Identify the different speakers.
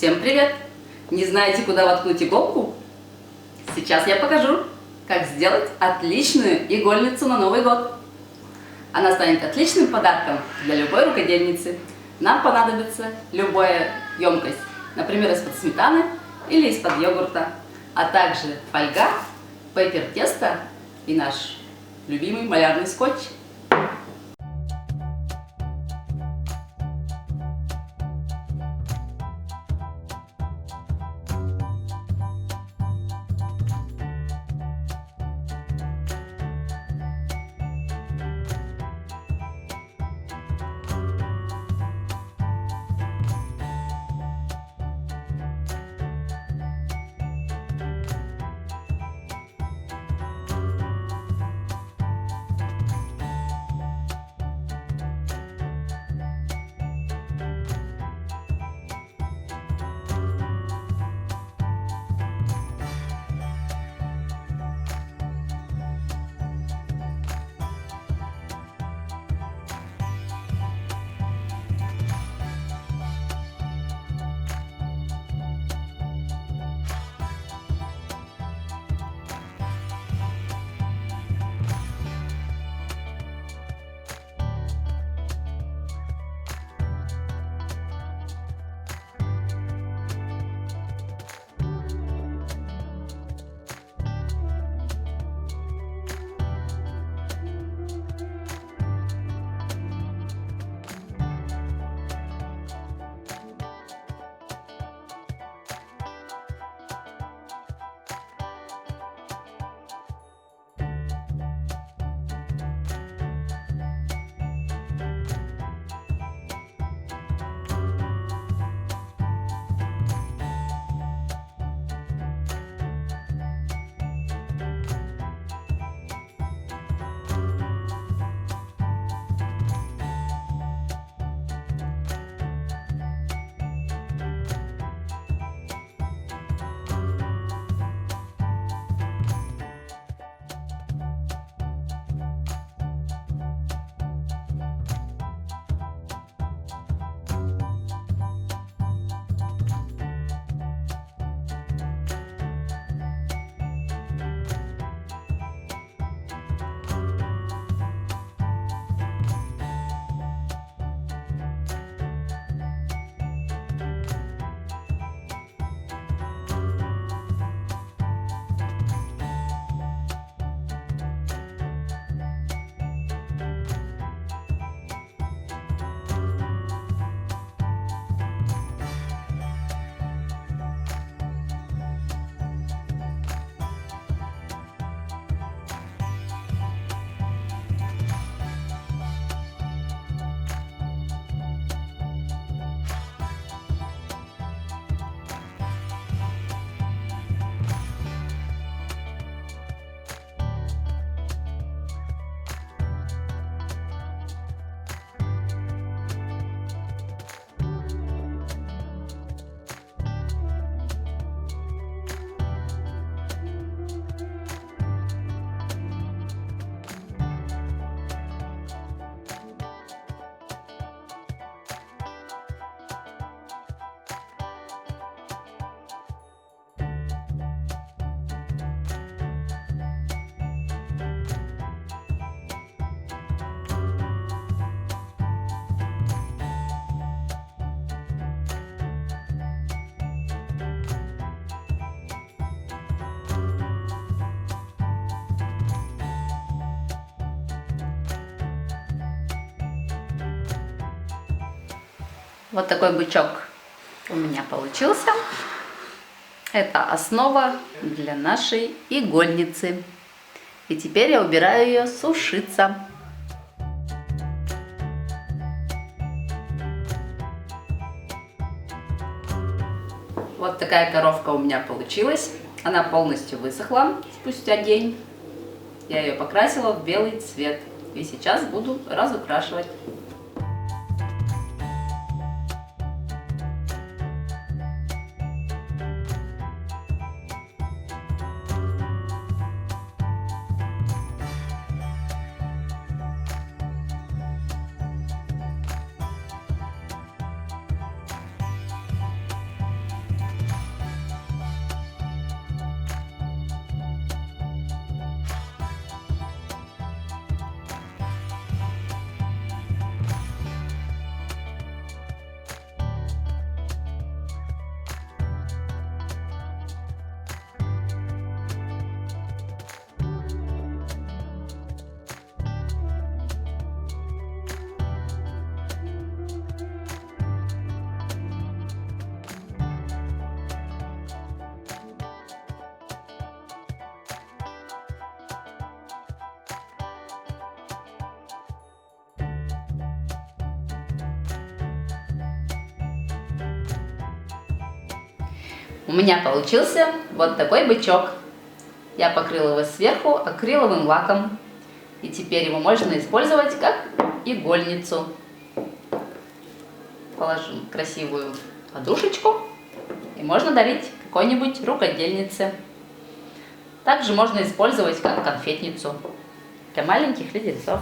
Speaker 1: Всем привет! Не знаете, куда воткнуть иголку? Сейчас я покажу, как сделать отличную игольницу на Новый год. Она станет отличным подарком для любой рукодельницы. Нам понадобится любая емкость, например, из-под сметаны или из-под йогурта, а также фольга, пеппер теста и наш любимый малярный скотч. Вот такой бычок у меня получился. Это основа для нашей игольницы. И теперь я убираю ее сушиться. Вот такая коровка у меня получилась. Она полностью высохла спустя день. Я ее покрасила в белый цвет. И сейчас буду разукрашивать. У меня получился вот такой бычок. Я покрыла его сверху акриловым лаком. И теперь его можно использовать как игольницу. Положим красивую подушечку. И можно дарить какой-нибудь рукодельнице. Также можно использовать как конфетницу для маленьких леденцов.